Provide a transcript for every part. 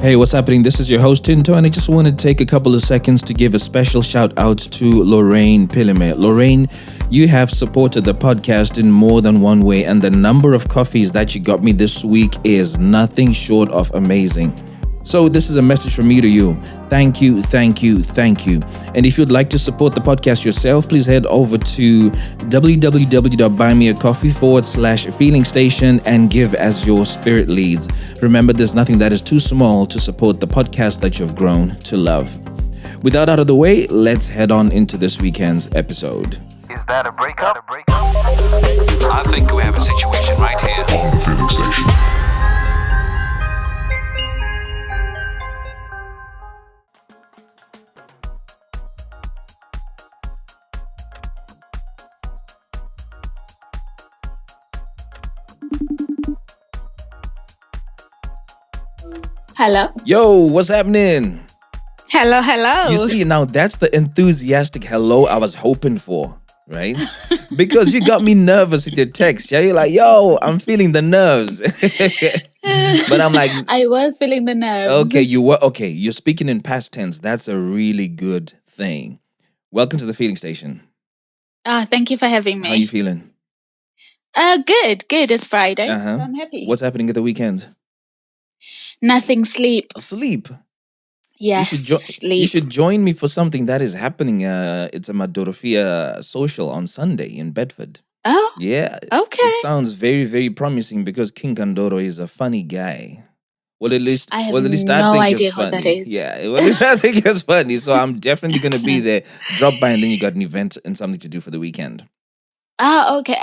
Hey, what's happening? This is your host, Tinto, and I just want to take a couple of seconds to give a special shout out to Lorraine Pilime. Lorraine, you have supported the podcast in more than one way, and the number of coffees that you got me this week is nothing short of amazing. So this is a message from me to you. Thank you, thank you, thank you. And if you'd like to support the podcast yourself, please head over to www.buymeacoffee.com/feeling station and give as your spirit leads. Remember, there's nothing that is too small to support the podcast that you've grown to love. With that out of the way, let's head on into this weekend's episode. Is that a breakup? I think we have a situation right here. On the Feeling Station. Hello. Yo, what's happening? Hello, hello. You see, now that's the enthusiastic hello I was hoping for, right? Because you got me nervous with your text. Yeah, you're like, yo, I'm feeling the nerves. But I'm like, I was feeling the nerves. okay, you're speaking in past tense. That's a really good thing. Welcome to the Feeling Station. Thank you for having me. How you feeling? Good. It's Friday. Uh-huh. So I'm happy. What's happening at the weekend? Nothing, sleep. Sleep. Yes, You sleep. should join me for something that is happening. It's a Madorofia social on Sunday in Bedford. Oh, Yeah. okay. It sounds very, very promising because King Kandoro is a funny guy. Well, at least I have I no think idea it's what funny. that is. Yeah, well, at least I think it's funny. So I'm definitely going to be there. Drop by, and then you got an event and something to do for the weekend. Okay.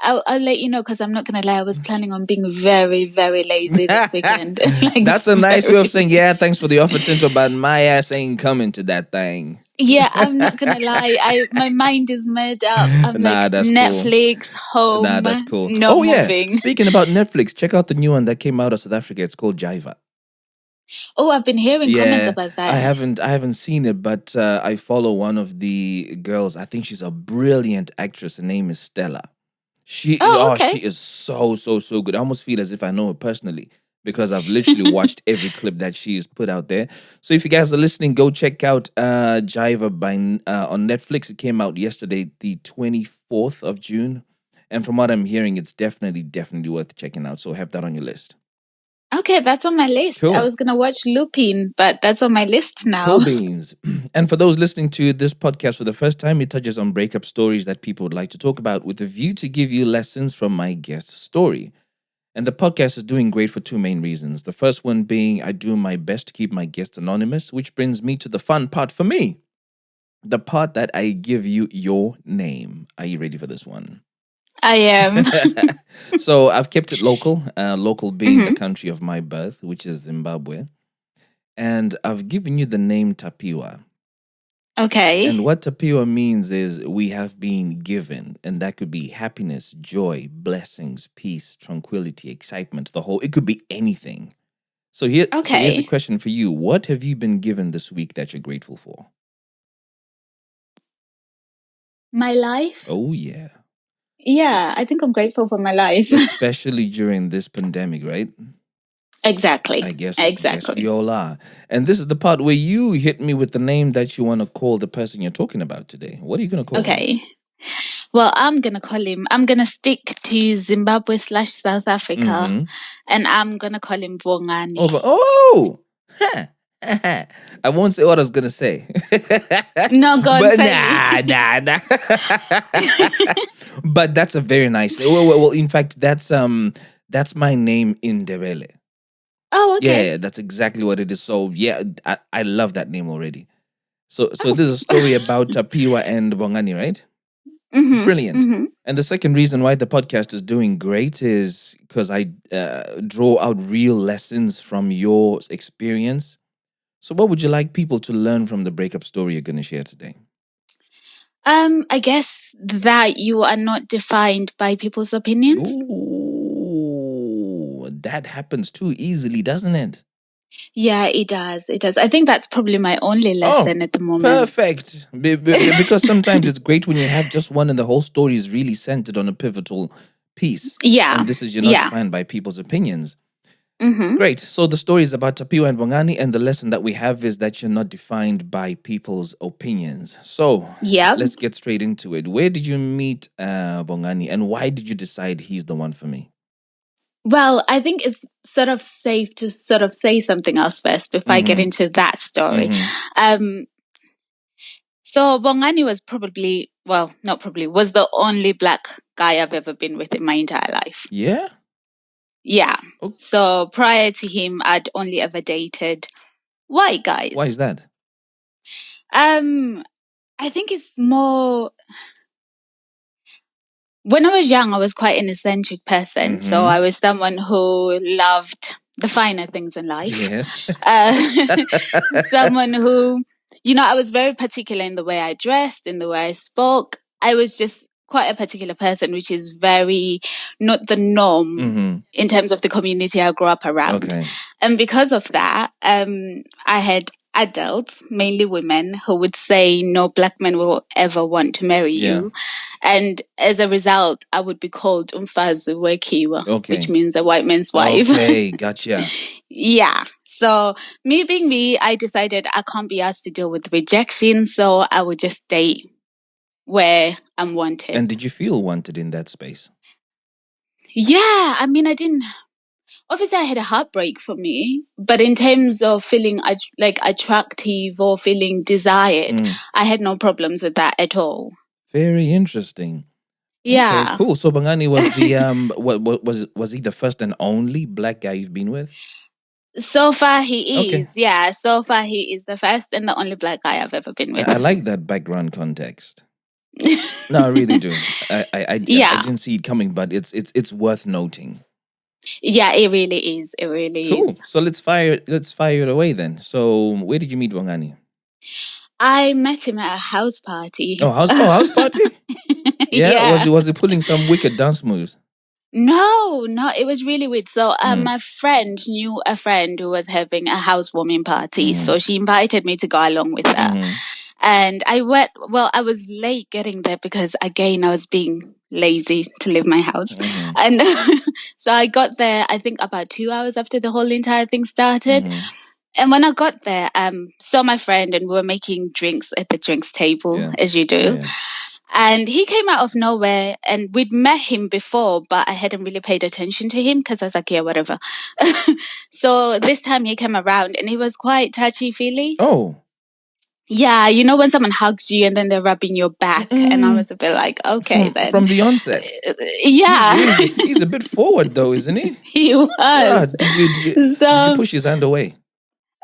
I'll let you know because I'm not gonna lie. I was planning on being very, very lazy this weekend. That's a nice way very- of saying, yeah, thanks for the offer, Tinto, but my ass ain't coming to that thing. Yeah, I'm not gonna lie. My mind is made up. I'm Nah, like that's cool. Netflix, home. Nah, that's cool. No Oh, yeah. moving. Speaking about Netflix, check out the new one that came out of South Africa. It's called Jiva. Oh, I've been hearing comments about that. I haven't seen it, but I follow one of the girls. I think she's a brilliant actress. Her name is Stella. She is so good. I almost feel as if I know her personally because I've literally watched every clip that she's put out there. So if you guys are listening, go check out Jiva on Netflix. It came out yesterday, the 24th of June. And from what I'm hearing, it's definitely worth checking out. So have that on your list. Okay, that's on my list. Cool. I was gonna watch Lupin, but that's on my list now. Cool beans. And for those listening to this podcast for the first time, it touches on breakup stories that people would like to talk about with a view to give you lessons from my guest's story. And the podcast is doing great for two main reasons. The first one being I do my best to keep my guests anonymous, which brings me to the fun part for me. The part that I give you your name. Are you ready for this one? I am. So I've kept it local, local being the country of my birth, which is Zimbabwe. And I've given you the name Tapiwa. Okay. And what Tapiwa means is we have been given, and that could be happiness, joy, blessings, peace, tranquility, excitement, it could be anything. So here's a question for you. What have you been given this week that you're grateful for? My life? Oh, yeah. Yeah, I think I'm grateful for my life. Especially during this pandemic, right? Exactly. I guess Exactly. we all are. And this is the part where you hit me with the name that you want to call the person you're talking about today. What are you going to call him? Okay. Well, I'm gonna stick to Zimbabwe / South Africa, and I'm gonna call him Bongani. I won't say what I was going to say. No, God, But say nah. But that's a very nice name. Well, in fact, that's my name in Ndebele. Oh, okay. Yeah, that's exactly what it is. So yeah, I love that name already. So this is a story about Tapiwa and Bongani, right? Mhm, Brilliant. mhm. And the second reason why the podcast is doing great is because I draw out real lessons from your experience. So what would you like people to learn from the breakup story you're going to share today? I guess that you are not defined by people's opinions. Ooh, that happens too easily, doesn't it? Yeah, it does. It does. I think that's probably my only lesson at the moment. Perfect. Because sometimes it's great when you have just one and the whole story is really centered on a pivotal piece. Yeah. And this is, you're not defined by people's opinions. Mm-hmm. Great. So the story is about Tapiwa and Bongani, and the lesson that we have is that you're not defined by people's opinions. So let's get straight into it. Where did you meet Bongani, and why did you decide he's the one for me? Well, I think it's sort of safe to sort of say something else first before I get into that story. So Bongani was was the only black guy I've ever been with in my entire life. Yeah? Yeah. Oh. So prior to him, I'd only ever dated white guys. Why is that? I think it's more... When I was young, I was quite an eccentric person. So I was someone who loved the finer things in life. Yes. Someone who, I was very particular in the way I dressed, in the way I spoke. I was just quite a particular person, which is very not the norm in terms of the community I grew up around. Okay. And because of that, I had adults, mainly women, who would say no black man will ever want to marry you. And as a result, I would be called umfazi wekiwa, which means a white man's wife. Okay, gotcha. Yeah. So me being me, I decided I can't be asked to deal with rejection, so I would just stay where I'm wanted. And did you feel wanted in that space? Yeah. I mean, obviously I had a heartbreak for me, but in terms of feeling attractive or feeling desired, I had no problems with that at all. Very interesting. Yeah. Okay, cool. So Bongani was the was he the first and only black guy you've been with? So far he is. Okay. Yeah, so far he is the first and the only black guy I've ever been with. I like that background context. No, I really do. I didn't see it coming, but it's worth noting. Yeah, it really is. It really is. Cool. So let's fire it away then. So where did you meet Bongani? I met him at a house party. House party? Yeah. Was he pulling some wicked dance moves? No, it was really weird. So my friend knew a friend who was having a housewarming party. So she invited me to go along with her. And I went, I was late getting there because, again, I was being lazy to leave my house. And so I got there, I think, about 2 hours after the whole entire thing started. And when I got there, saw my friend and we were making drinks at the drinks table, as you do. Yeah. And he came out of nowhere, and we'd met him before, but I hadn't really paid attention to him because I was like, yeah, whatever. So this time he came around and he was quite touchy-feely. Oh. Yeah, when someone hugs you and then they're rubbing your back. And I was a bit like, okay, then. From the onset? Yeah. He's a bit forward though, isn't he? He was. Did you push his hand away?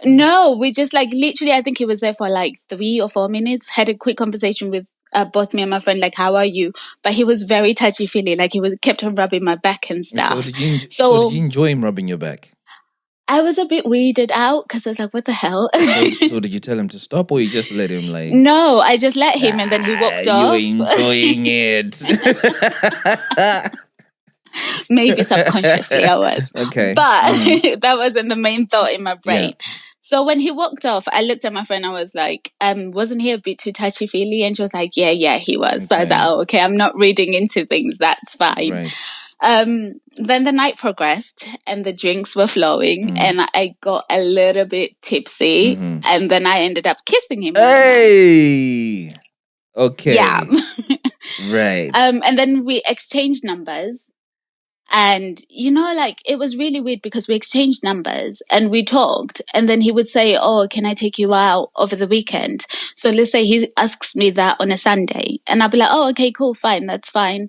No, we just literally, I think he was there for 3 or 4 minutes, had a quick conversation with both me and my friend, how are you? But he was very touchy-feely, kept on rubbing my back and stuff. So did you enjoy him rubbing your back? I was a bit weirded out because I was like, what the hell? So did you tell him to stop, or you just let him No, I just let him and then he walked off. You enjoying it. Maybe subconsciously I was. Okay. But that wasn't the main thought in my brain. Yeah. So when he walked off, I looked at my friend. I was like, wasn't he a bit too touchy-feely? And she was like, yeah, he was. Okay. So I was like, oh, okay, I'm not reading into things. That's fine. Right. Then the night progressed and the drinks were flowing and I got a little bit tipsy and then I ended up kissing him. Hey! Okay. Yeah. Right. And then we exchanged numbers. And, it was really weird because we exchanged numbers and we talked. And then he would say, oh, can I take you out over the weekend? So let's say he asks me that on a Sunday. And I'll be like, oh, okay, cool, fine, that's fine.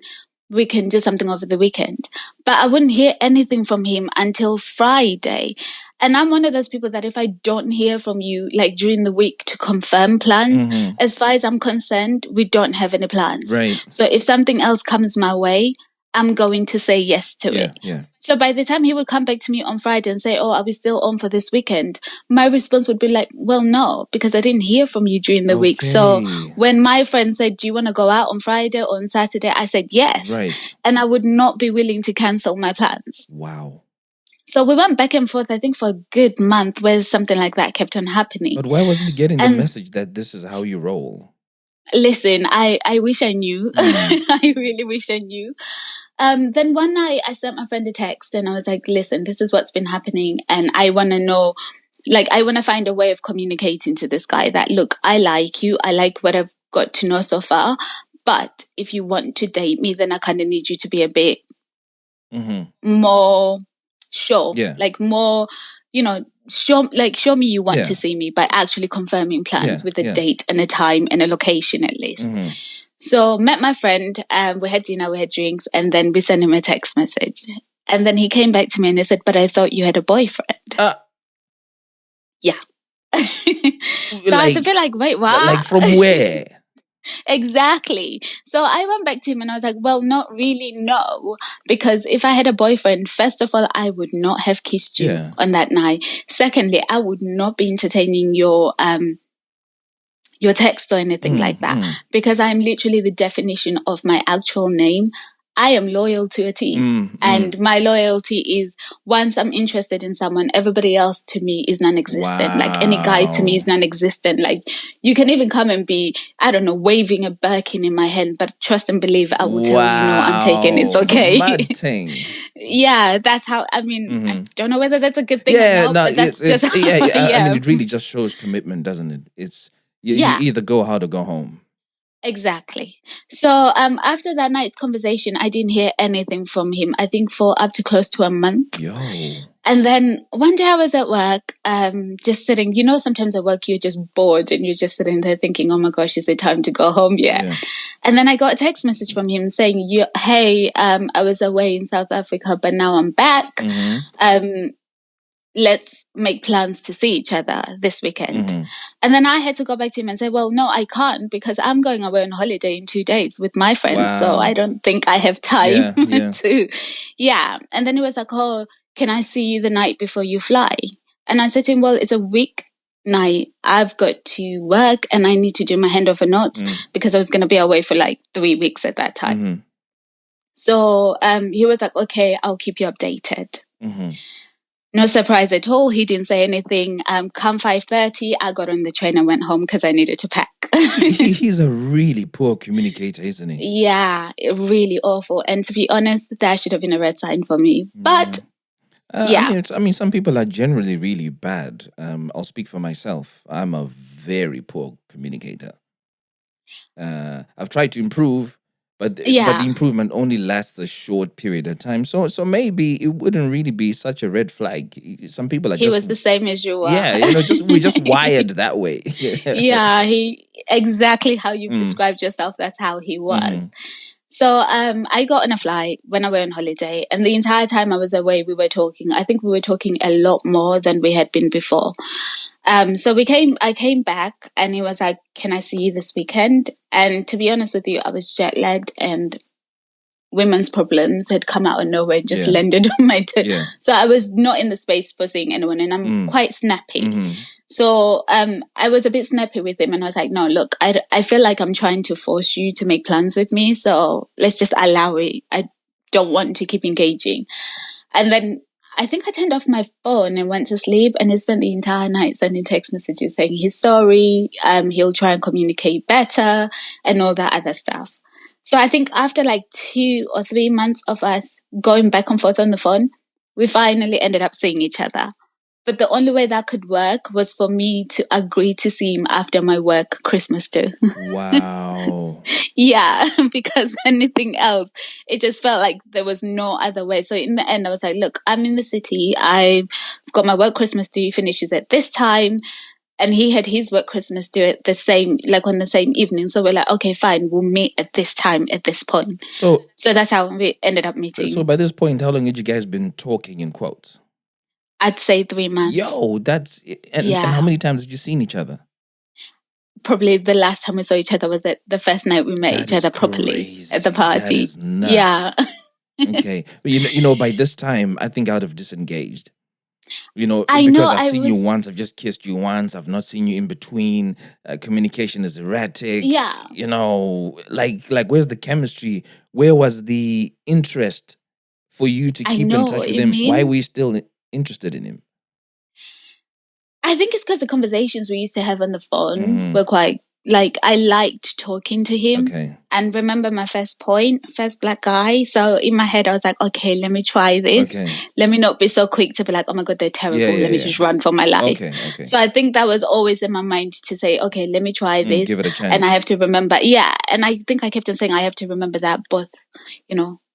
We can do something over the weekend. But I wouldn't hear anything from him until Friday. And I'm one of those people that if I don't hear from you, during the week to confirm plans, as far as I'm concerned, we don't have any plans. Right. So if something else comes my way, I'm going to say yes to it. Yeah. So by the time he would come back to me on Friday and say, oh, are we still on for this weekend? My response would be like, well, no, because I didn't hear from you during the week. So when my friend said, do you want to go out on Friday or on Saturday? I said yes. Right. And I would not be willing to cancel my plans. Wow. So we went back and forth, I think, for a good month where something like that kept on happening. But why wasn't he getting the message that this is how you roll? Listen, I wish I knew. I really wish I knew. Then one night I sent my friend a text and I was like, listen, this is what's been happening. And I want to know, like, I want to find a way of communicating to this guy that, look, I like you. I like what I've got to know so far. But if you want to date me, then I kind of need you to be a bit more sure. Yeah. Like more, show me you want to see me by actually confirming plans with a date and a time and a location at least. So met my friend, we had dinner, we had drinks, and then we sent him a text message. And then he came back to me and he said, but I thought you had a boyfriend. Yeah. So I was a bit like, wait, what? Like from where? Exactly. So I went back to him and I was like, well, not really, no. Because if I had a boyfriend, first of all, I would not have kissed you on that night. Secondly, I would not be entertaining your text or anything like that, because I'm literally the definition of my actual name. I am loyal to a T. And my loyalty is, once I'm interested in someone, everybody else to me is non-existent. Wow. Like any guy to me is non-existent. Like you can even come and be, I don't know, waving a Birkin in my hand, but trust and believe I will tell you, no, I'm taken. It's okay. Yeah, that's how, I mean, I don't know whether that's a good thing or not, but that's just I mean, it really just shows commitment, doesn't it? It's you either go hard or go home. Exactly. So after that night's conversation, I didn't hear anything from him, I think for up to close to a month. Yo. And then one day I was at work, just sitting, sometimes at work you're just bored and you're just sitting there thinking, oh my gosh, is it time to go home yet? Yeah. And then I got a text message from him saying, hey, I was away in South Africa, but now I'm back. Let's make plans to see each other this weekend. And then I had to go back to him and say, well, no, I can't, because I'm going away on holiday in 2 days with my friends. Wow. So I don't think I have time to. Yeah. And then he was like, oh, can I see you the night before you fly? And I said to him, well, it's a week night. I've got to work and I need to do my handover notes because I was going to be away for like 3 weeks at that time. So he was like, okay, I'll keep you updated. No surprise at all. He didn't say anything. Come 5:30, I got on the train and went home because I needed to pack. He's a really poor communicator, isn't he? Yeah, really awful. And to be honest, that should have been a red sign for me. But I mean, some people are generally really bad. I'll speak for myself. I'm a very poor communicator. I've tried to improve. But the improvement only lasts a short period of time. So maybe it wouldn't really be such a red flag. Some people are He was the same as you were. Yeah, we're just wired that way. Yeah, he exactly how you've described yourself, that's how he was. So I got on a flight when I went on holiday, and the entire time I was away, we were talking. I think we were talking a lot more than we had been before. So I came back and he was like, can I see you this weekend? And to be honest with you, I was jet lagged and women's problems had come out of nowhere, just landed on my toe. Yeah. So I was not in the space for seeing anyone, and I'm quite snappy. So I was a bit snappy with him and I was like, no, look, I feel like I'm trying to force you to make plans with me. So let's just allow it. I don't want to keep engaging. And then I think I turned off my phone and went to sleep, and he spent the entire night sending text messages saying he's sorry, he'll try and communicate better and all that other stuff. So I think after like 2 or 3 months of us going back and forth on the phone, we finally ended up seeing each other. But the only way that could work was for me to agree to see him after my work Christmas do. Wow. Yeah, because anything else, it just felt like there was no other way. So in the end, I was like, look, I'm in the city. I've got my work Christmas do finishes at this time. And he had his work Christmas do it on the same evening. So we're like, okay, fine, we'll meet at this time, at this point. So that's how we ended up meeting. So by this point, how long had you guys been talking in quotes? I'd say 3 months. Yo, and how many times had you seen each other? Probably the last time we saw each other was at the first night we met each other properly at the party. That is nuts. Yeah. Okay. But by this time, I think I would have disengaged. Because I've seen you once, I've just kissed you once, I've not seen you in between. Communication is erratic. Yeah. Like where's the chemistry? Where was the interest for you to keep in touch with him? Why were you still interested in him? I think it's because the conversations we used to have on the phone were quite like I liked talking to him. Okay. And remember my first black guy. So in my head, I was like, okay, let me try this. Okay. Let me not be so quick to be like, oh my God, they're terrible. Let me just run for my life. Okay. So I think that was always in my mind to say, okay, let me try this. Give it a chance. And I have to remember, and I think I kept on saying I have to remember that both,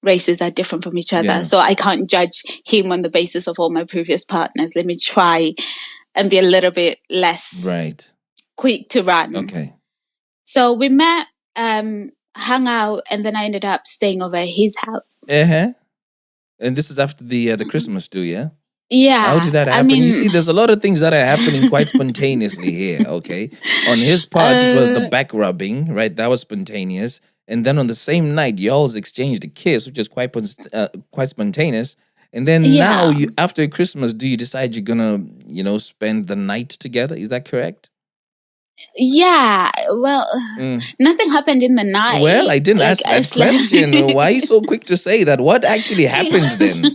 races are different from each other. Yeah. So I can't judge him on the basis of all my previous partners. Let me try and be a little bit less quick to run. Okay. So we met, hung out, and then I ended up staying over at his house. And this is after the Christmas do, yeah? Yeah. How did that happen? You see, there's a lot of things that are happening quite spontaneously here, okay? On his part, it was the back rubbing, right? That was spontaneous. And then on the same night, y'all exchanged a kiss, which is quite spontaneous. And then now, after Christmas, do you decide you're gonna, spend the night together? Is that correct? Yeah, well, nothing happened in the night. Well, I didn't ask that question. Why are you so quick to say that? What actually happened then?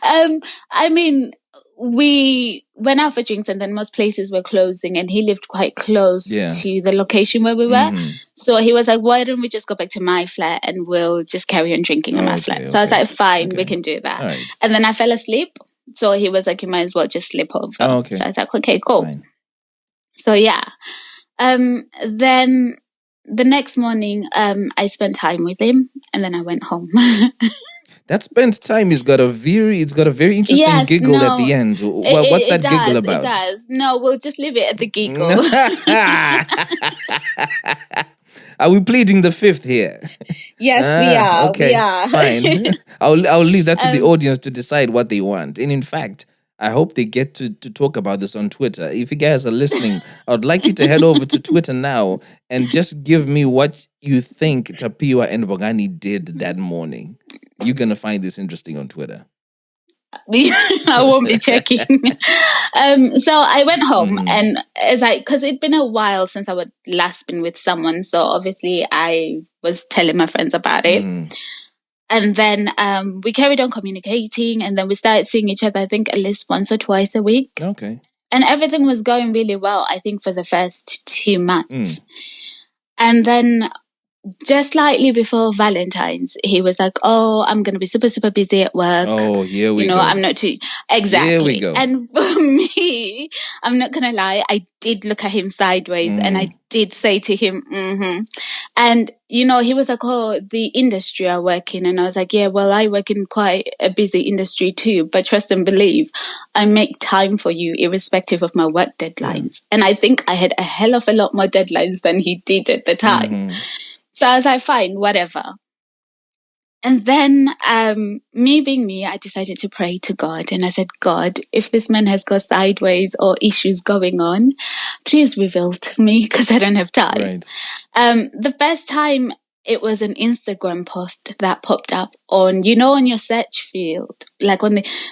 I mean, we went out for drinks and then most places were closing and he lived quite close to the location where we were. So he was like, why don't we just go back to my flat and we'll just carry on drinking in my flat? So I was like, fine, we can do that. Right. And then I fell asleep. So he was like, you might as well just sleep over. So I was like, okay, cool. Fine. So yeah. Then the next morning, I spent time with him and then I went home. That spent time it's got a very interesting giggle at the end. What's that giggle about? It does. No, we'll just leave it at the giggle. Are we pleading the fifth here? Yes, we are. Okay, we are. Fine. I'll leave that to the audience to decide what they want. And in fact, I hope they get to talk about this on Twitter. If you guys are listening, I'd like you to head over to Twitter now and just give me what you think Tapiwa and Bongani did that morning. You're going to find this interesting on Twitter. I won't be checking. So I went home and because it'd been a while since I would last been with someone. So obviously I was telling my friends about it. And then we carried on communicating and then we started seeing each other, I think, at least once or twice a week. Okay. And everything was going really well, I think, for the first 2 months. And then just slightly before Valentine's, he was like, oh, I'm going to be super, super busy at work. Oh, here we go. I'm not too... Exactly. Here we go. And for me, I'm not going to lie, I did look at him sideways and I did say to him, And, he was like, oh, the industry I work in. And I was like, yeah, well, I work in quite a busy industry too. But trust and believe, I make time for you irrespective of my work deadlines. And I think I had a hell of a lot more deadlines than he did at the time. So I was like, fine, whatever. And then me being me, I decided to pray to God. And I said, God, if this man has got sideways or issues going on, please reveal to me because I don't have time. Right. The first time it was an Instagram post that popped up on your search field. Like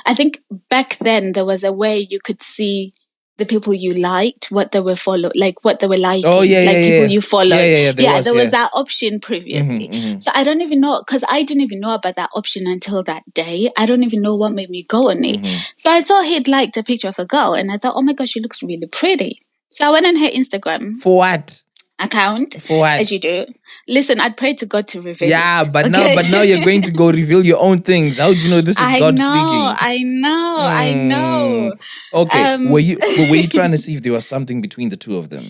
I think back then there was a way you could see the people you liked, what they were what they were liking. Oh, people you followed. There was that option previously. So I don't even know, because I didn't even know about that option until that day. I don't even know what made me go on it. So I saw he'd liked a picture of a girl and I thought, oh my gosh, she looks really pretty. So I went on her Instagram. For what? Account. For what? As you do. Listen, I'd pray to God to reveal. Yeah, but now you're going to go reveal your own things. How do you know this is God speaking? I know. Okay. Were you trying to see if there was something between the two of them?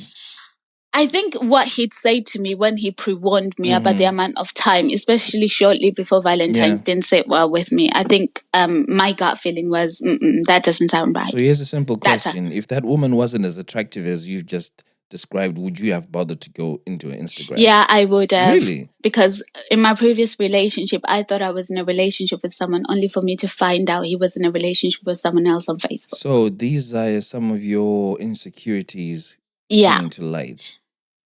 I think what he'd say to me when he pre-warned me about the amount of time, especially shortly before Valentine's, didn't sit well with me. I think my gut feeling was, that doesn't sound right. So here's a simple question. If that woman wasn't as attractive as you just described, would you have bothered to go into an Instagram? Yeah, I would have. Really? Because in my previous relationship, I thought I was in a relationship with someone only for me to find out he was in a relationship with someone else on Facebook. So these are some of your insecurities coming to light.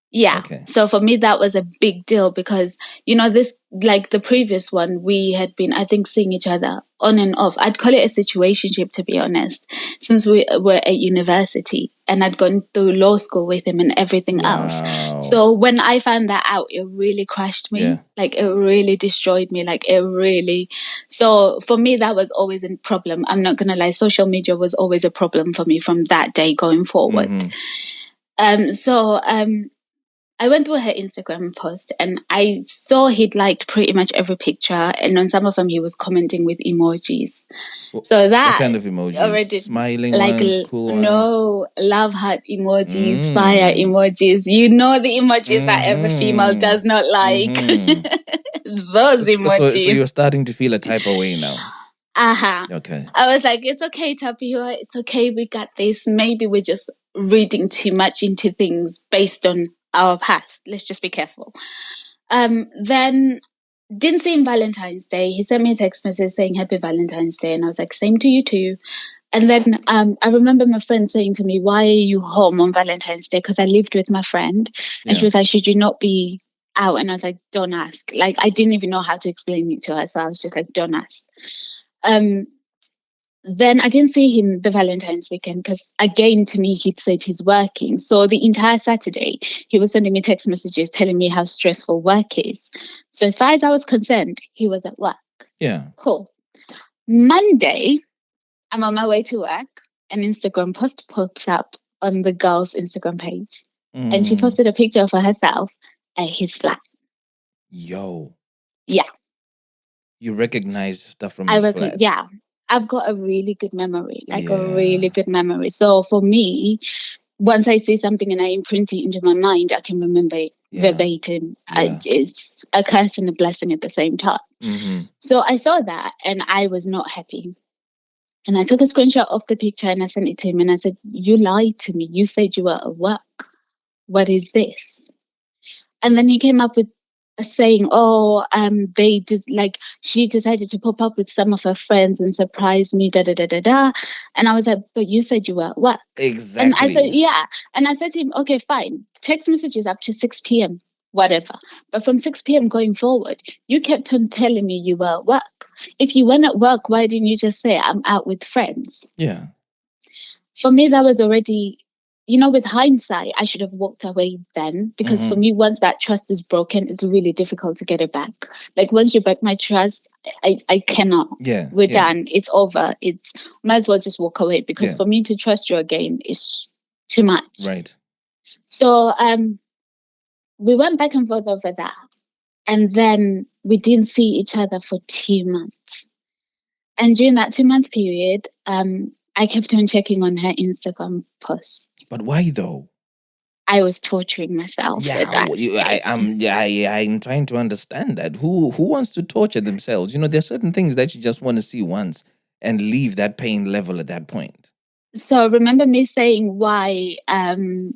Yeah. Okay. So for me, that was a big deal because, this, like the previous one, we had been, I think, seeing each other on and off. I'd call it a situationship, to be honest, since we were at university and I'd gone through law school with him and everything else. So when I found that out, it really crushed me. Yeah. Like it really destroyed me. So for me, that was always a problem. I'm not going to lie. Social media was always a problem for me from that day going forward. I went through her Instagram post and I saw he'd liked pretty much every picture, and on some of them he was commenting with emojis. So that what kind of emojis? Already, smiling like ones, cool ones? No, love heart emojis, fire emojis. You know the emojis that every female does not like. Those emojis. So you're starting to feel a type of way now. Okay. I was like, it's okay, Tapio. It's okay. We got this. Maybe we're just reading too much into things based on our past. Let's just be careful. Then didn't see him Valentine's Day. He sent me a text message saying Happy Valentine's Day, and I was like, same to you too. And then I remember my friend saying to me, why are you home on Valentine's Day? Because I lived with my friend, and she was like, should you not be out? And I was like, don't ask. Like, I didn't even know how to explain it to her, so I was just like, don't ask. Then I didn't see him the Valentine's weekend because, again, to me, he'd said he's working. So the entire Saturday, he was sending me text messages telling me how stressful work is. So as far as I was concerned, he was at work. Yeah. Cool. Monday, I'm on my way to work. An Instagram post pops up on the girl's Instagram page. And she posted a picture of herself at his flat. Yo. Yeah. You recognize stuff from his flat? Yeah. I've got a really good memory, a really good memory. So for me, once I see something and I imprint it into my mind, I can remember it verbatim. It's a curse and a blessing at the same time. So I saw that and I was not happy. And I took a screenshot of the picture and I sent it to him and I said, you lied to me. You said you were at work. What is this? And then he came up with saying, she decided to pop up with some of her friends and surprise me, da. And I was like, but you said you were at work. Exactly. And I said, yeah. And I said to him, okay, fine. Text messages up to 6 p.m., whatever. But from 6 p.m. going forward, you kept on telling me you were at work. If you weren't at work, why didn't you just say, I'm out with friends? Yeah. For me, that was already... with hindsight, I should have walked away then because for me, once that trust is broken, it's really difficult to get it back. Like once you break my trust, I cannot. Yeah. We're done. It's over. Might as well just walk away because for me to trust you again is too much. Right. So we went back and forth over that. And then we didn't see each other for 2 months. And during that 2-month period, I kept on checking on her Instagram posts. But why though? I was torturing myself. I'm trying to understand that. Who wants to torture themselves? There are certain things that you just want to see once and leave that pain level at that point. So remember me saying the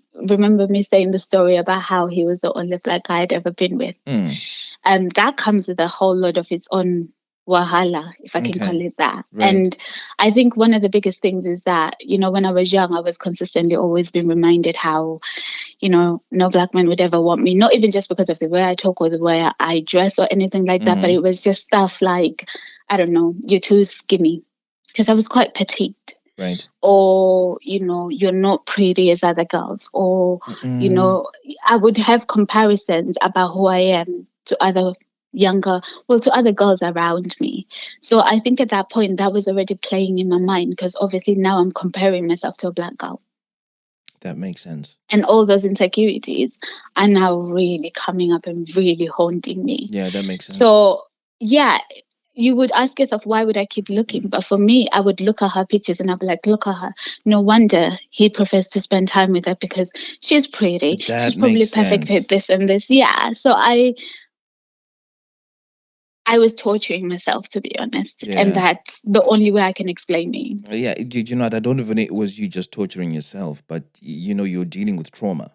story about how he was the only black guy I'd ever been with. And that comes with a whole lot of its own wahala, if I can call it that. Right. And I think one of the biggest things is that, when I was young, I was consistently always being reminded how, no black man would ever want me, not even just because of the way I talk or the way I dress or anything like that, but it was just stuff like, I don't know, you're too skinny, because I was quite petite. Right. Or, you're not pretty as other girls. Or, I would have comparisons about who I am to other to other girls around me. So I think at that point that was already playing in my mind because obviously now I'm comparing myself to a black girl. That makes sense. And all those insecurities are now really coming up and really haunting me. Yeah, that makes sense. So, yeah, you would ask yourself, why would I keep looking? But for me, I would look at her pictures and I'd be like, look at her. No wonder he prefers to spend time with her because she's pretty. She's probably perfect at this and this. Yeah, so I was torturing myself, to be honest. Yeah. And that's the only way I can explain it. Yeah, I don't even know it was you just torturing yourself, but, you're dealing with trauma.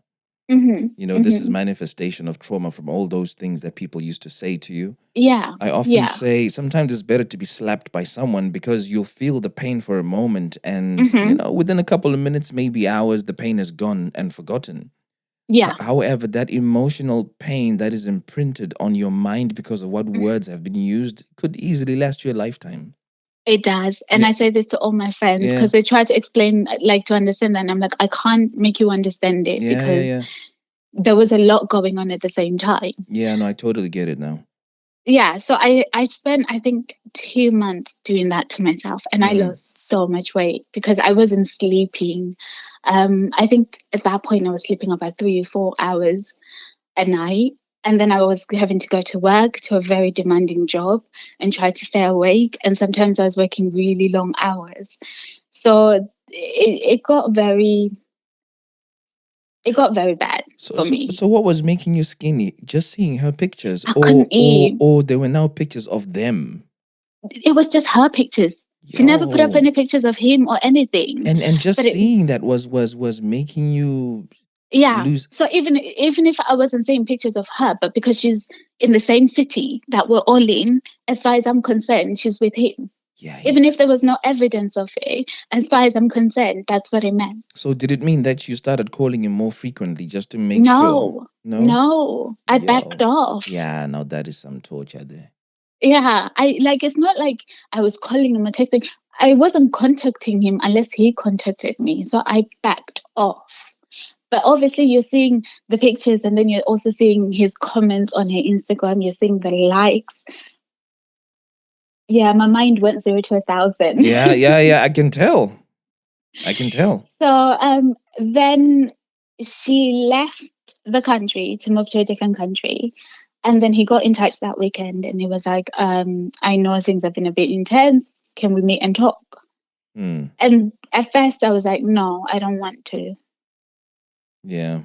This is manifestation of trauma from all those things that people used to say to you. Yeah. I often say sometimes it's better to be slapped by someone because you'll feel the pain for a moment and, within a couple of minutes, maybe hours, the pain is gone and forgotten. Yeah. However, that emotional pain that is imprinted on your mind because of what words have been used could easily last you a lifetime. It does. And I say this to all my friends because they try to explain, to understand that. And I'm like, I can't make you understand it because there was a lot going on at the same time. Yeah, no, I totally get it now. Yeah, so I spent, I think, 2 months doing that to myself and I lost so much weight because I wasn't sleeping. I think at that point I was sleeping about 3 or 4 hours. at night. And then I was having to go to work, to a very demanding job, and try to stay awake. And sometimes I was working really long hours. So it got very bad for me. So what was making you skinny? Just seeing her pictures, I couldn't eat. Or there were now pictures of them. It was just her pictures. She never put up any pictures of him or anything. And just seeing that was making you lose. So even if I wasn't seeing pictures of her, but because she's in the same city that we're all in, as far as I'm concerned, she's with him. Yeah. Even if there was no evidence of it, as far as I'm concerned, that's what it meant. So did it mean that you started calling him more frequently just to make sure? No. I backed off. Yeah, now that is some torture there. Yeah, it's not like I was calling him or texting. I wasn't contacting him unless he contacted me. So I backed off. But obviously you're seeing the pictures and then you're also seeing his comments on her Instagram. You're seeing the likes. Yeah, my mind went 0 to 1,000. Yeah. I can tell. So then she left the country to move to a different country. And then he got in touch that weekend and he was like, I know things have been a bit intense. Can we meet and talk? Mm. And at first I was like, no, I don't want to. Yeah.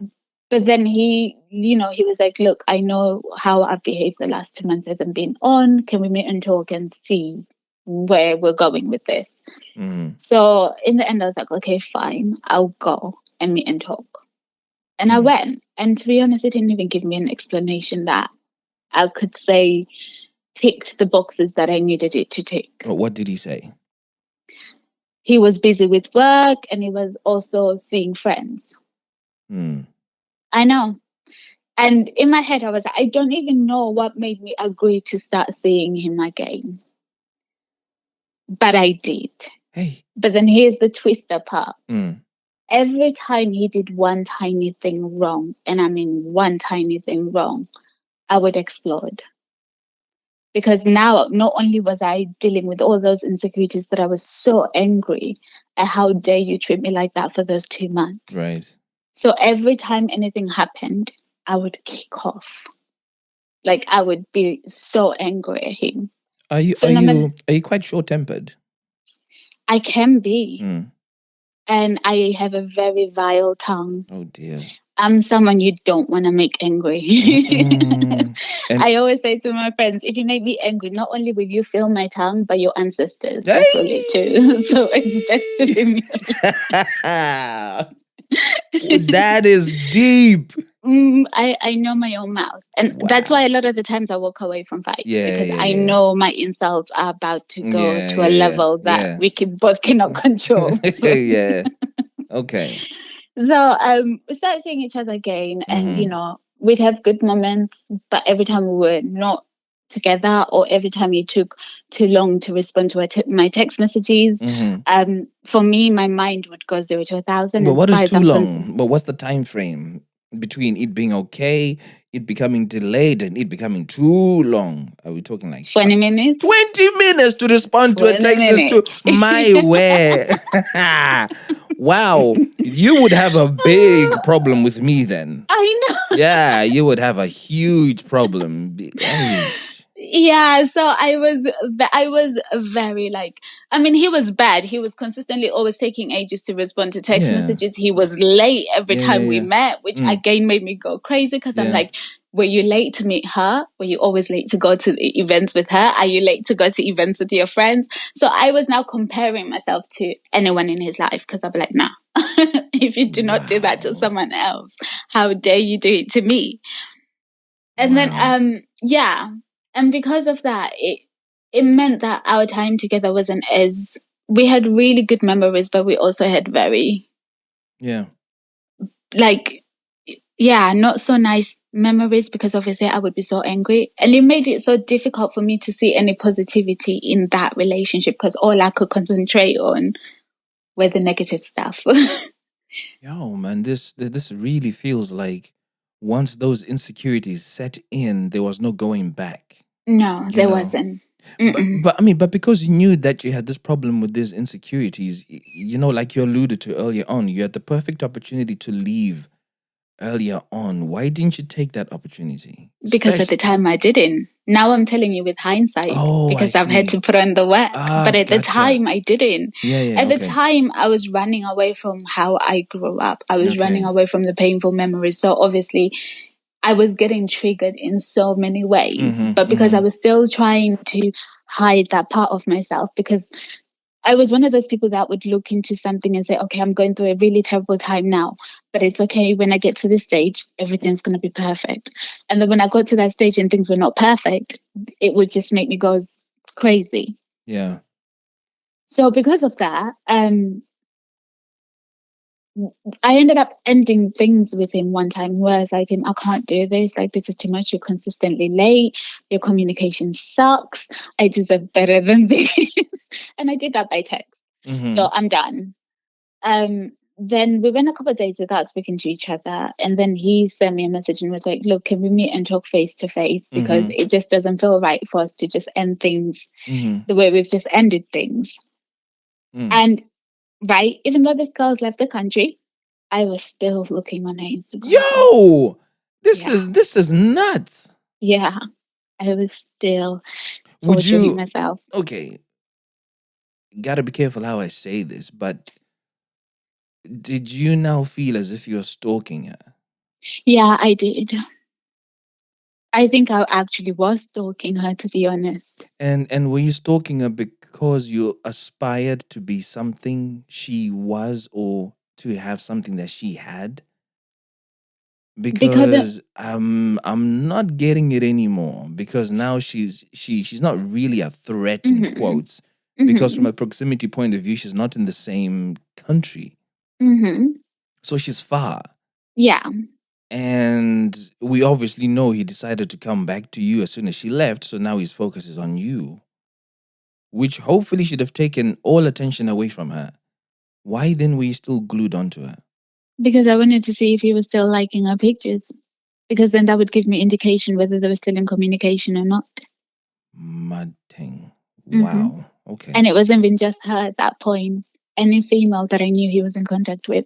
But then he was like, look, I know how I've behaved the last 2 months hasn't been on. Can we meet and talk and see where we're going with this? Mm. So in the end, I was like, okay, fine. I'll go and meet and talk. And I went. And to be honest, it didn't even give me an explanation that I could say ticked the boxes that I needed it to tick. What did he say? He was busy with work and he was also seeing friends. Mm. I know. And in my head, I was like, I don't even know what made me agree to start seeing him again. But I did. Hey. But then here's the twister part. Mm. Every time he did one tiny thing wrong, and I mean one tiny thing wrong, I would explode. Because now, not only was I dealing with all those insecurities, but I was so angry at how dare you treat me like that for those 2 months. Right. So every time anything happened, I would kick off. Like I would be so angry at him. Are you quite short-tempered? I can be. And I have a very vile tongue. Oh dear. I'm someone you don't want to make angry. I always say to my friends, if you make me angry, not only will you feel my tongue, but your ancestors will feel it too. So it's best to leave me alone. That is deep. I know my own mouth. And that's why a lot of the times I walk away from fights. Because I know my insults are about to go to a level that we both cannot control. Yeah. Okay. So we started seeing each other again and, we'd have good moments, but every time we were not together or every time he took too long to respond to my text messages, for me, my mind would go 0 to 1,000. But what is too long? But what's the time frame between it being okay, it becoming delayed, and it becoming too long? Are we talking like 20 minutes? 20 minutes to respond to a text to my way. Wow. You would have a big problem with me then. I know. Yeah, you would have a huge problem. Yeah, so I was very he was bad. He was consistently always taking ages to respond to text messages. He was late every time we met, which again made me go crazy because I'm like, were you late to meet her? Were you always late to go to the events with her? Are you late to go to events with your friends? So I was now comparing myself to anyone in his life because I'd be like, nah, if you do not do that to someone else, how dare you do it to me? And then, and because of that, it meant that our time together wasn't as... We had really good memories, but we also had very... not so nice memories because obviously I would be so angry. And it made it so difficult for me to see any positivity in that relationship because all I could concentrate on were the negative stuff. Yo, man, this really feels like once those insecurities set in, there was no going back. No, there wasn't. But because you knew that you had this problem with these insecurities, like you alluded to earlier on, you had the perfect opportunity to leave earlier on, why didn't you take that opportunity? Because at the time I didn't. Now I'm telling you with hindsight, because I've had to put on the work. But at the time I didn't. At the time I was running away from how I grew up. I was running away from the painful memories. So obviously I was getting triggered in so many ways. But because I was still trying to hide that part of myself, because I was one of those people that would look into something and say, okay, I'm going through a really terrible time now, but it's okay. When I get to this stage, everything's going to be perfect. And then when I got to that stage and things were not perfect, it would just make me go crazy. Yeah. So because of that, I ended up ending things with him one time where I was like, I can't do this. Like, this is too much. You're consistently late. Your communication sucks. I deserve better than this. And I did that by text. So I'm done. Then we went a couple of days without speaking to each other. And then he sent me a message and was like, look, can we meet and talk face to face? Because it just doesn't feel right for us to just end things the way we've just ended things. And right, even though this girl's left the country, I was still looking on her Instagram. Yo, this is nuts. Yeah, I was still torturing myself. Okay, gotta be careful how I say this, but did you now feel as if you're stalking her? Yeah, I did. I think I actually was stalking her, to be honest. And were you stalking her because you aspired to be something she was, or to have something that she had? Because I'm not getting it anymore. Because now she's not really a threat in quotes. Because from a proximity point of view, she's not in the same country. So she's far. Yeah. And we obviously know he decided to come back to you as soon as she left. So now his focus is on you, which hopefully should have taken all attention away from her. Why then were you still glued onto her? Because I wanted to see if he was still liking our pictures. Because then that would give me indication whether they were still in communication or not. Mad thing. Wow. Okay. And it wasn't even just her at that point. Any female that I knew he was in contact with.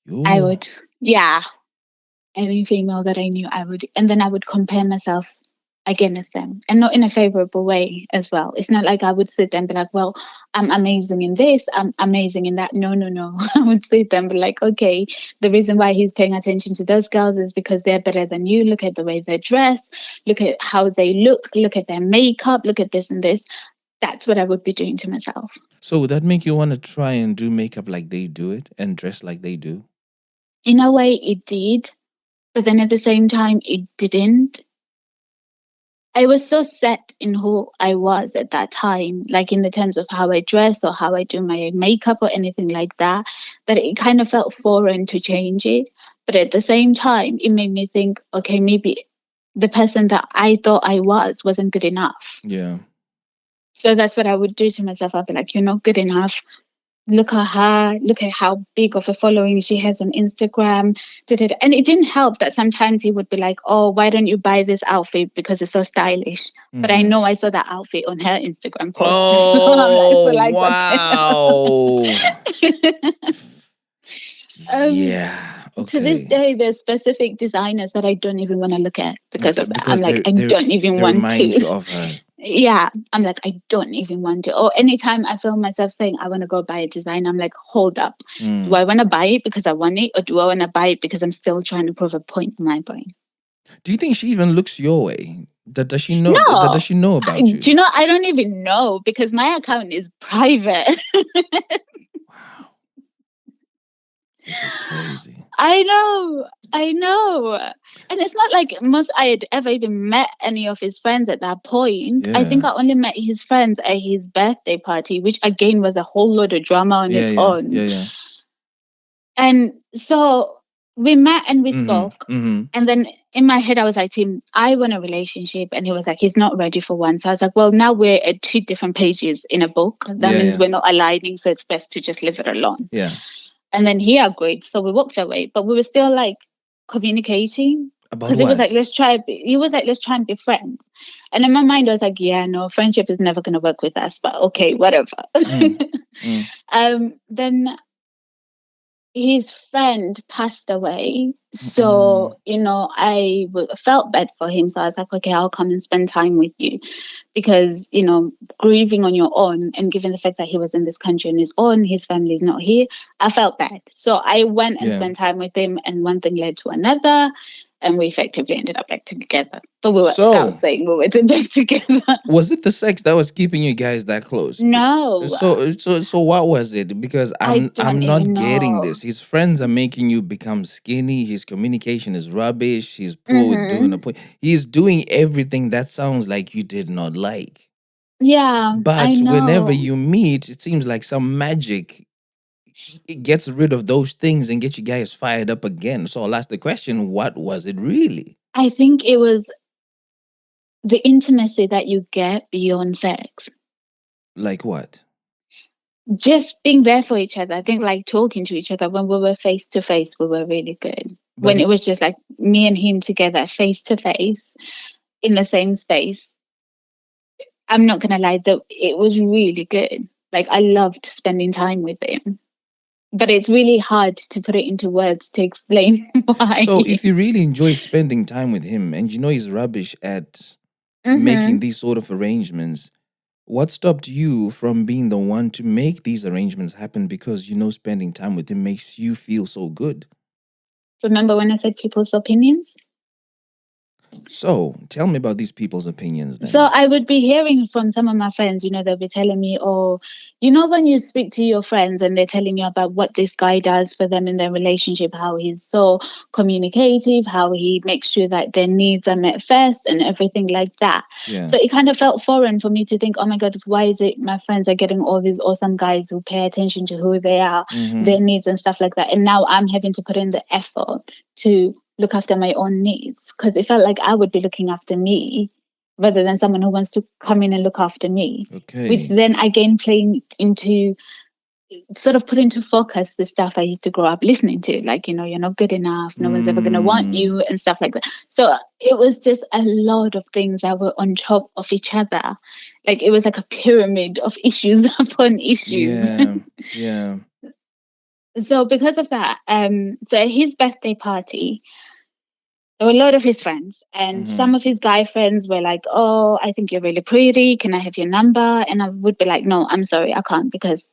Yo. I would, any female that I knew, I would, and then I would compare myself against them, and not in a favorable way as well. It's not like I would sit there and be like, well, I'm amazing in this, I'm amazing in that. No. I would sit there and be like, okay, the reason why he's paying attention to those girls is because they're better than you. Look at the way they dress, look at how they look at their makeup, look at this and this. That's what I would be doing to myself. So would that make you want to try and do makeup like they do it and dress like they do? In a way, it did. But then at the same time, it didn't. I was so set in who I was at that time, like in the terms of how I dress or how I do my makeup or anything like that, that it kind of felt foreign to change it. But at the same time, it made me think, okay, maybe the person that I thought I wasn't good enough. Yeah. So that's what I would do to myself. I'd be like, you're not good enough. Look at her, look at how big of a following she has on Instagram. And it didn't help that sometimes he would be like, oh, why don't you buy this outfit because it's so stylish? But I know I saw that outfit on her Instagram post. Oh, so wow. Yeah. Okay. To this day, there's specific designers that I don't even want to look at because of that. I'm like, I don't even want to. Remind you of her. Yeah, I'm like, I don't even want to. Or anytime I feel myself saying I want to go buy a design, I'm like, hold up. Do I want to buy it because I want it, or do I want to buy it because I'm still trying to prove a point in my brain? Do you think she even looks your way? Does she know? No. Does she know about you? Do you know? I don't even know because my account is private. Wow, this is crazy. I know. And it's not like I had ever even met any of his friends at that point. Yeah. I think I only met his friends at his birthday party, which again was a whole load of drama on its own. Yeah. And so we met and we spoke. And then in my head, I was like, Tim, I want a relationship. And he was like, he's not ready for one. So I was like, well, now we're at 2 different pages in a book. That means we're not aligning. So it's best to just leave it alone. Yeah. And then he agreed. So we walked away. But we were still like communicating. Because he was like, let's try and be friends. And in my mind, I was like, yeah, no, friendship is never going to work with us. But okay, whatever. Then his friend passed away. So, I felt bad for him. So I was like, okay, I'll come and spend time with you. Because, grieving on your own, and given the fact that he was in this country on his own, his family's not here, I felt bad. So I went and spent time with him, and one thing led to another. And we effectively ended up back together. But we were saying we were back together. Was it the sex that was keeping you guys that close? No. So what was it? Because I'm not getting this. His friends are making you become skinny. His communication is rubbish. He's poor with doing a point. He's doing everything that sounds like you did not like. Yeah. But whenever you meet, it seems like some magic. It gets rid of those things and get you guys fired up again. So I'll ask the question, what was it really? I think it was the intimacy that you get beyond sex. Like what? Just being there for each other. I think like talking to each other when we were face to face, we were really good. But when it was just like me and him together, face to face, in the same space, I'm not gonna lie, it was really good. Like I loved spending time with him. But it's really hard to put it into words to explain why. So if you really enjoyed spending time with him and he's rubbish at making these sort of arrangements, what stopped you from being the one to make these arrangements happen? Because spending time with him makes you feel so good. Remember when I said people's opinions? So tell me about these people's opinions then. So I would be hearing from some of my friends, they'll be telling me, when you speak to your friends and they're telling you about what this guy does for them in their relationship, how he's so communicative, how he makes sure that their needs are met first and everything like that. Yeah. So it kind of felt foreign for me to think, oh my God, why is it my friends are getting all these awesome guys who pay attention to who they are, their needs and stuff like that. And now I'm having to put in the effort to look after my own needs, because it felt like I would be looking after me rather than someone who wants to come in and look after me. Okay. Which then again playing into sort of put into focus the stuff I used to grow up listening to, like, you're not good enough, no one's ever going to want you and stuff like that. So it was just a lot of things that were on top of each other. Like it was like a pyramid of issues upon issues. Yeah. So because of that, so at his birthday party, there were a lot of his friends, and some of his guy friends were like, oh, I think you're really pretty. Can I have your number? And I would be like, no, I'm sorry, I can't, because,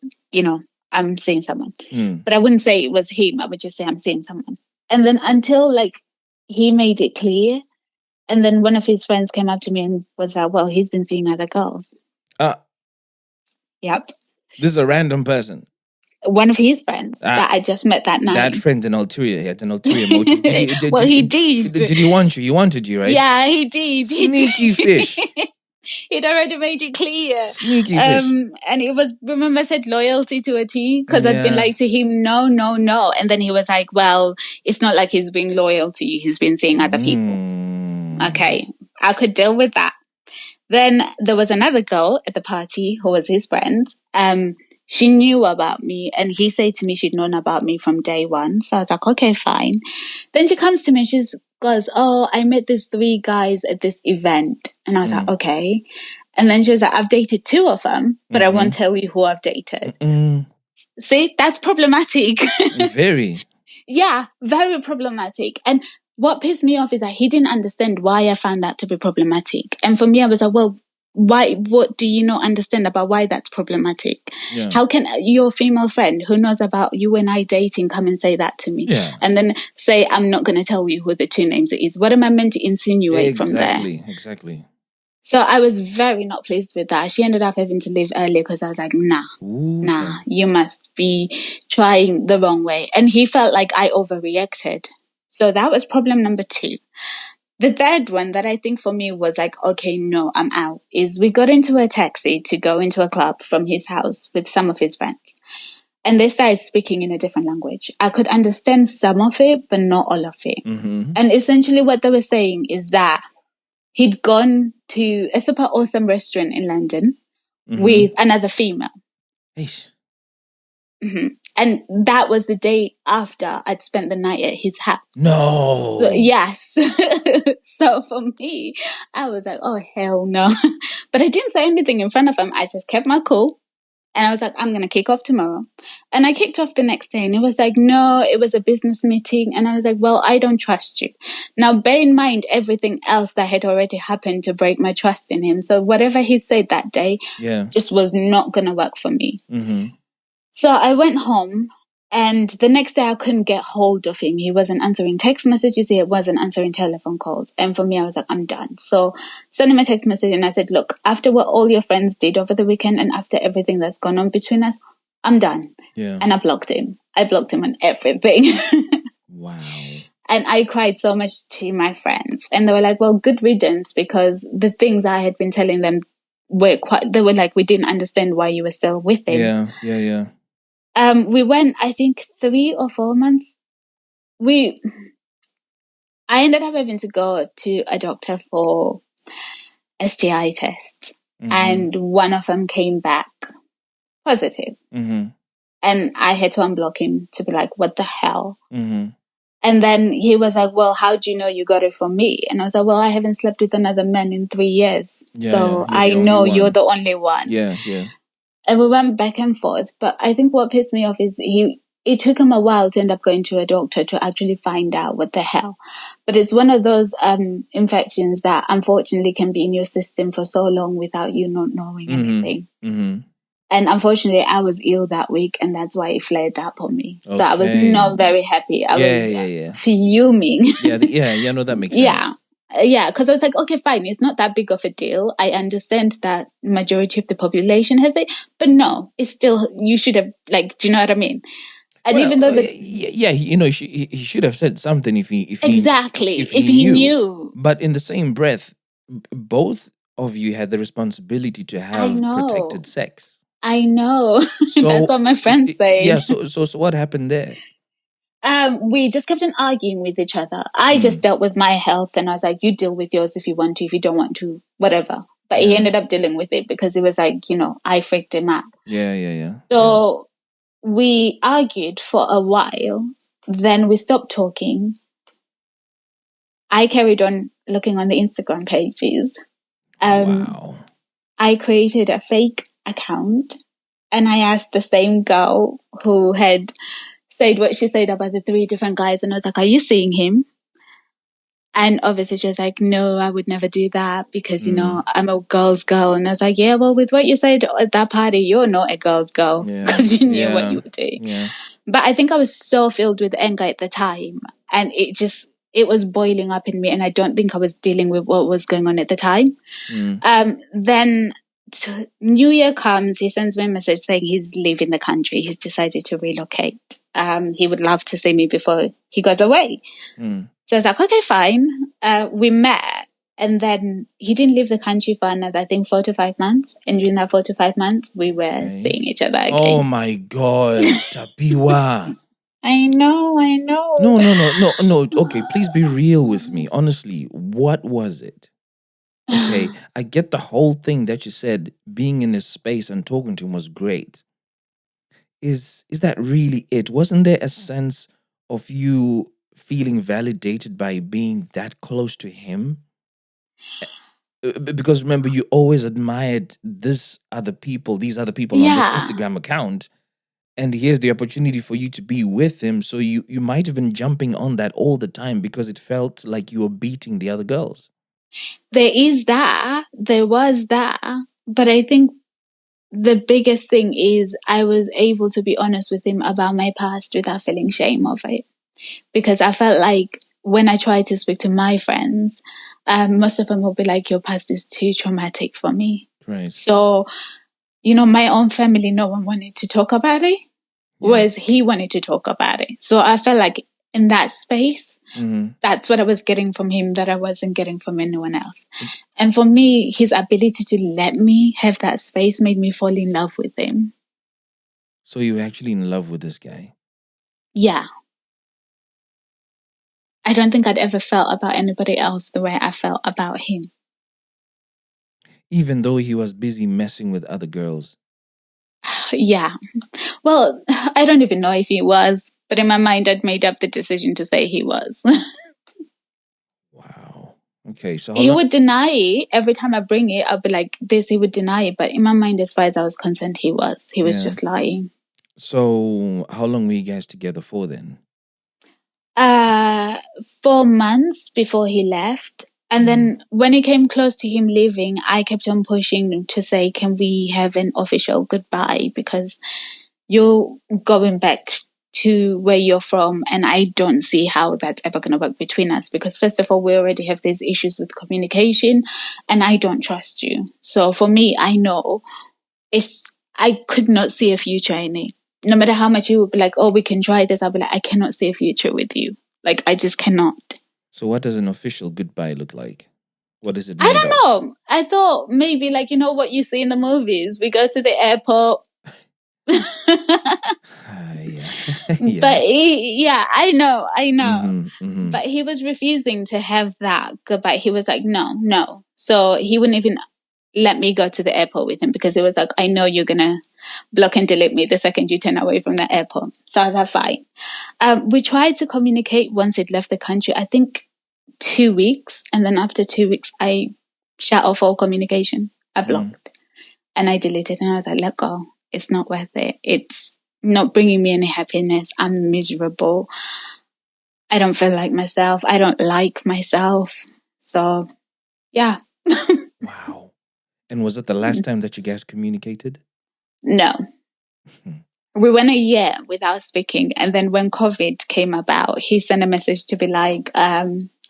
I'm seeing someone. But I wouldn't say it was him. I would just say I'm seeing someone. And then until like he made it clear, and then one of his friends came up to me and was like, well, he's been seeing other girls. Yep. This is a random person. One of his friends that I just met that night. That friend, an ulterior. He had an ulterior motive. He did. Did he want you? He wanted you, right? Yeah, he did. Sneaky fish. He'd already made it clear. Sneaky fish. And it was, remember I said loyalty to a T? Because I'd been like to him, no. And then he was like, well, it's not like he's being loyal to you. He's been seeing other people. Okay, I could deal with that. Then there was another girl at the party who was his friend. She knew about me, and he said to me she'd known about me from day one. So I was like, okay, fine. Then she comes to me and she goes, oh, I met these 3 guys at this event. And I was like, okay. And then she was like, I've dated 2 of them, but I won't tell you who I've dated. See, that's problematic. Very. Yeah, very problematic. And what pissed me off is that he didn't understand why I found that to be problematic. And for me, I was like, well, why? What do you not understand about why that's problematic? Yeah. How can your female friend who knows about you and I dating come and say that to me? Yeah. And then say, I'm not going to tell you who the 2 names it is. What am I meant to insinuate from there? Exactly. So I was very not pleased with that. She ended up having to leave early because I was like, nah, you must be trying the wrong way. And he felt like I overreacted. So that was problem number 2. The third one that I think for me was like, okay, no, I'm out, is we got into a taxi to go into a club from his house with some of his friends. And they started speaking in a different language. I could understand some of it, but not all of it. And essentially what they were saying is that he'd gone to a super awesome restaurant in London with another female. And that was the day after I'd spent the night at his house. No. So, yes. So for me, I was like, oh, hell no. But I didn't say anything in front of him. I just kept my cool. And I was like, I'm going to kick off tomorrow. And I kicked off the next day. And it was like, no, it was a business meeting. And I was like, well, I don't trust you. Now, bear in mind everything else that had already happened to break my trust in him. So whatever he said that day just was not going to work for me. Mm-hmm. So I went home. And the next day I couldn't get hold of him. He wasn't answering text messages. He wasn't answering telephone calls. And for me, I was like, I'm done. So sent him a text message and I said, look, after what all your friends did over the weekend and after everything that's gone on between us, I'm done. Yeah. And I blocked him. I blocked him on everything. Wow. And I cried so much to my friends. And they were like, well, good riddance, because the things I had been telling them they were like, we didn't understand why you were still with him. Yeah. We went, I think, 3 or 4 months. I ended up having to go to a doctor for STI tests, and one of them came back positive. Mm-hmm. And I had to unblock him to be like, what the hell? Mm-hmm. And then he was like, well, how do you know you got it from me? And I was like, well, I haven't slept with another man in 3 years. So I know you're the only one. Yeah. And we went back and forth. But I think what pissed me off is it took him a while to end up going to a doctor to actually find out what the hell. But it's one of those infections that unfortunately can be in your system for so long without you not knowing anything. Mm-hmm. And unfortunately, I was ill that week, and that's why it flared up on me. Okay. So I was not very happy. I was fuming. No, that makes sense. Yeah, because I was like, okay, fine, it's not that big of a deal. I understand that majority of the population has it, but no, it's still, you should have, like, do you know what I mean? And even though he should have said something if he knew. But in the same breath, both of you had the responsibility to have protected sex. I know. So, that's what my friends say. Yeah. So what happened there? We just kept on arguing with each other. I just dealt with my health, and I was like, you deal with yours if you want to. If you don't want to, whatever. But he ended up dealing with it because it was like, I freaked him out. Yeah. So we argued for a while. Then we stopped talking. I carried on looking on the Instagram pages. Wow. I created a fake account, and I asked the same girl who had said what she said about the 3 different guys, and I was like, are you seeing him? And obviously she was like, no, I would never do that because, I'm a girl's girl. And I was like, yeah, well, with what you said at that party, you're not a girl's girl because you knew what you were doing. Yeah. But I think I was so filled with anger at the time, and it was boiling up in me, and I don't think I was dealing with what was going on at the time. Then New Year comes, he sends me a message saying he's leaving the country. He's decided to relocate. He would love to see me before he goes away. So I was like, okay, fine. We met, and then he didn't leave the country for another, I think, 4 to 5 months. And during that 4 to 5 months, we were seeing each other again. Oh my God, Tapiwa. I know. No. Okay, please be real with me. Honestly, what was it? Okay, I get the whole thing that you said. Being in his space and talking to him was great. Is that really it? Wasn't there a sense of you feeling validated by being that close to him? Because remember, you always admired these other people on this Instagram account. And here's the opportunity for you to be with him. So you might have been jumping on that all the time because it felt like you were beating the other girls. There was that. But I think the biggest thing is I was able to be honest with him about my past without feeling shame of it. Because I felt like when I tried to speak to my friends, most of them will be like, your past is too traumatic for me. Right. So, my own family, no one wanted to talk about it, whereas he wanted to talk about it. So I felt like in that space, that's what I was getting from him that I wasn't getting from anyone else. And for me, his ability to let me have that space made me fall in love with him. So you were actually in love with this guy? Yeah. I don't think I'd ever felt about anybody else the way I felt about him. Even though he was busy messing with other girls? Yeah. Well, I don't even know if he was, but in my mind, I'd made up the decision to say he was. Wow. Okay, so he would deny it every time I bring it. I'll be like this. He would deny it, but in my mind, as far as I was concerned, he was just lying. So how long were you guys together for then? 4 months before he left. And then when it came close to him leaving, I kept on pushing to say, can we have an official goodbye? Because you're going back to where you're from, and I don't see how that's ever going to work between us. Because first of all, we already have these issues with communication, and I don't trust you. So for me, I know I could not see a future in it. No matter how much you would be like, oh, we can try this, I'll be like, I cannot see a future with you. Like, I just cannot. So what does an official goodbye look like? What is it made of? I don't know. I thought maybe like, you know what you see in the movies? We go to the airport. Yeah. But I know. But he was refusing to have that goodbye. He was like, no. So he wouldn't even let me go to the airport with him because it was like, I know you're going to block and delete me the second you turn away from the airport. So I was like, fine. We tried to communicate once he'd left the country, I think 2 weeks. And then after 2 weeks, I shut off all communication. I blocked and I deleted. And I was like, let go. It's not worth it. It's not bringing me any happiness. I'm miserable. I don't feel like myself. I don't like myself. So, yeah. Wow. And was it the last time that you guys communicated? No. We went a year without speaking. And then when COVID came about, he sent a message to be like,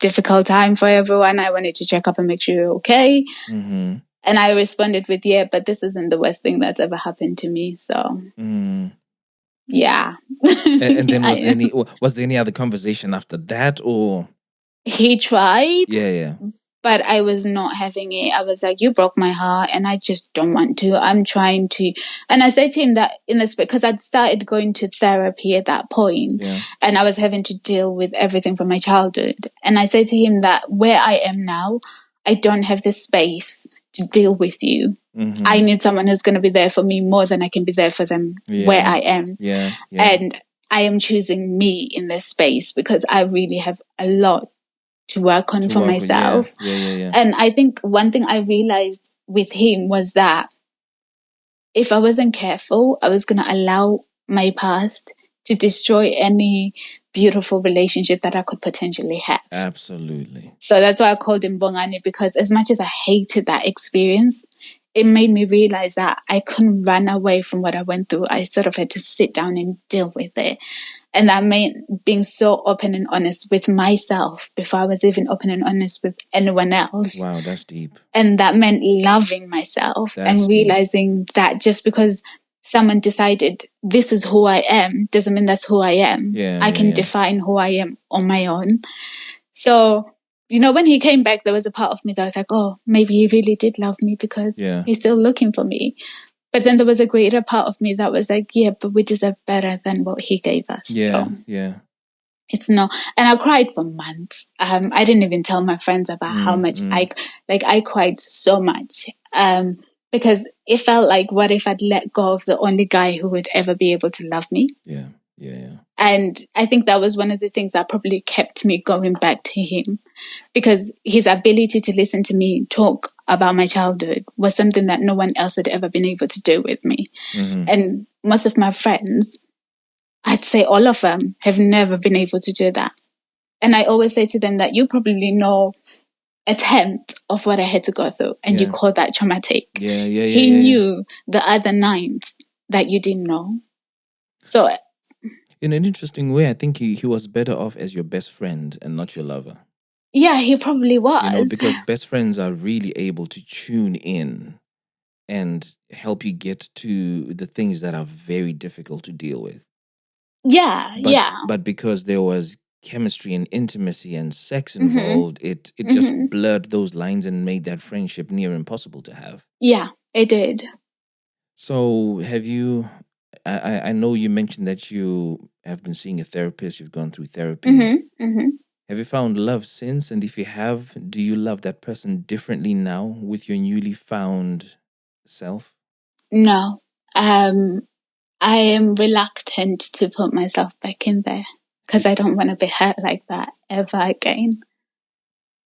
difficult time for everyone. I wanted to check up and make sure you're okay. And I responded with, yeah, but this isn't the worst thing that's ever happened to me. So, yeah. And then was there any other conversation after that, or? He tried. Yeah. But I was not having it. I was like, you broke my heart and I just don't want to. I'm trying to. And I said to him that in this, because I'd started going to therapy at that point, and I was having to deal with everything from my childhood. And I said to him that where I am now, I don't have the space to deal with you. I need someone who's going to be there for me more than I can be there for them where I am. And I am choosing me in this space because I really have a lot to work on for myself. And I think one thing I realized with him was that if I wasn't careful, I was going to allow my past to destroy any beautiful relationship that I could potentially have. Absolutely. So that's why I called him Bongani, because as much as I hated that experience, it made me realize that I couldn't run away from what I went through. I sort of had to sit down and deal with it. And that meant being so open and honest with myself before I was even open and honest with anyone else. Wow, that's deep. And that meant loving myself and realizing that just because someone decided this is who I am doesn't mean that's who I am. I can define who I am on my own. So, you know, when he came back, there was a part of me that was like, oh, maybe he really did love me because he's still looking for me. But then there was a greater part of me that was like, yeah, but we deserve better than what he gave us. Yeah. It's not. And I cried for months. I didn't even tell my friends about how much I cried so much. Because it felt like, what if I'd let go of the only guy who would ever be able to love me? Yeah. And I think that was one of the things that probably kept me going back to him, because his ability to listen to me talk about my childhood was something that no one else had ever been able to do with me. And most of my friends, I'd say all of them, have never been able to do that. And I always say to them that you probably know a tenth of what I had to go through, and you call that traumatic. He knew the other ninth that you didn't know. So in an interesting way, I think he was better off as your best friend and not your lover. Yeah, he probably was. You know, because best friends are really able to tune in and help you get to the things that are very difficult to deal with. But because there was chemistry and intimacy and sex involved, it just blurred those lines and made that friendship near impossible to have. Yeah, it did. So have you... I know you mentioned that you have been seeing a therapist, you've gone through therapy. Have you found love since? And if you have, do you love that person differently now with your newly found self? No. I am reluctant to put myself back in there because I don't want to be hurt like that ever again.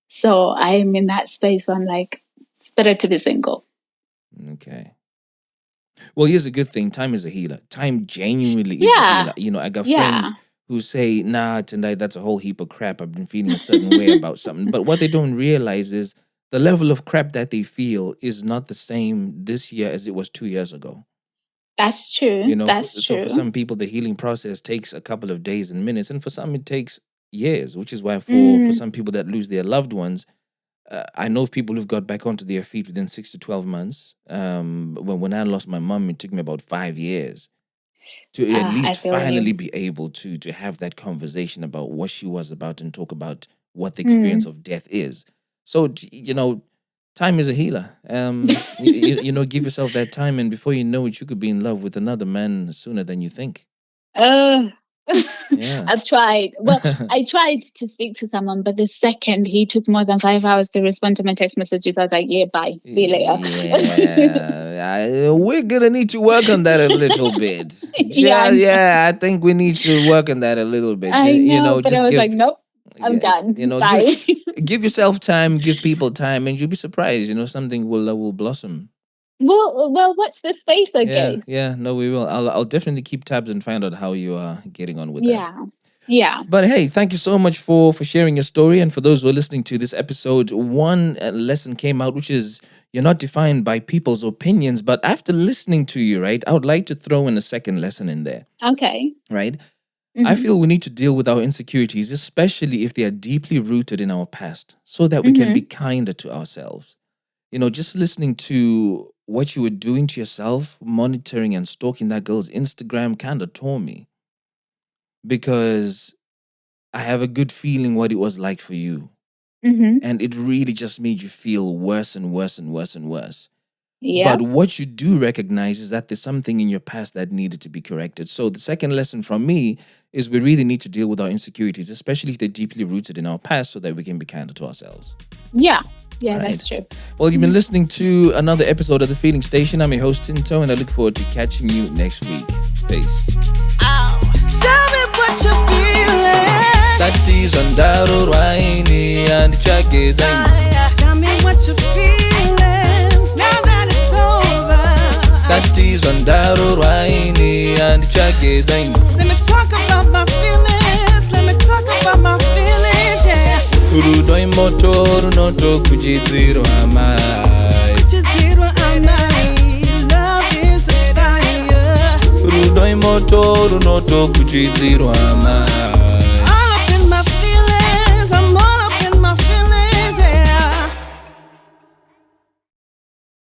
So I'm in that space where I'm like, it's better to be single. Okay. Well, here's a good thing. Time is a healer. Time genuinely is a healer. You know, I got friends who say, nah, tonight that's a whole heap of crap. I've been feeling a certain way about something. But what they don't realize is the level of crap that they feel is not the same this year as it was 2 years ago. That's true. You know, that's true. So for some people, the healing process takes a couple of days and minutes, and for some it takes years, which is why for some people that lose their loved ones, I know of people who've got back onto their feet within 6 to 12 months. When I lost my mom, it took me about 5 years to at least finally be able to have that conversation about what she was about and talk about what the experience of death is. So, you know, time is a healer. You know, give yourself that time, and before you know it, you could be in love with another man sooner than you think. Yeah. I've tried. Well, I tried to speak to someone, but the second he took more than 5 hours to respond to my text messages, I was like, yeah, bye. See you later. Yeah. We're going to need to work on that a little bit. Yeah, I think we need to work on that a little bit. I know, but I was like, nope. I'm done. You know, bye. Give yourself time, give people time, and you'll be surprised. You know, something will blossom. Well, watch the space, okay? Yeah, no, we will. I'll definitely keep tabs and find out how you are getting on with that. Yeah. But hey, thank you so much for sharing your story. And for those who are listening to this episode, one lesson came out, which is you're not defined by people's opinions. But after listening to you, right, I would like to throw in a second lesson in there. Okay. Right? I feel we need to deal with our insecurities, especially if they are deeply rooted in our past, so that we can be kinder to ourselves. You know, just listening to what you were doing to yourself, monitoring and stalking that girl's Instagram kind of tore me. Because I have a good feeling what it was like for you. And it really just made you feel worse and worse and worse and worse. Yeah. But what you do recognize is that there's something in your past that needed to be corrected. So the second lesson from me is we really need to deal with our insecurities, especially if they're deeply rooted in our past, so that we can be kinder to ourselves. Yeah, that's true. Well, you've been listening to another episode of The Feeling Station. I'm your host, Tinto, and I look forward to catching you next week. Peace. Tell me what you're feeling. Sati zandaro raini and chake zaini. Tell me what you're feeling. Now that it's over. Sati zandaro raini and chake zaini. Let me talk about my feelings. Let me talk about my feelings, yeah. Urudoi motoru noto kujidziro amai. Kujidziro amai. Love is a fire. Urudoi motoru noto kujidziro amai.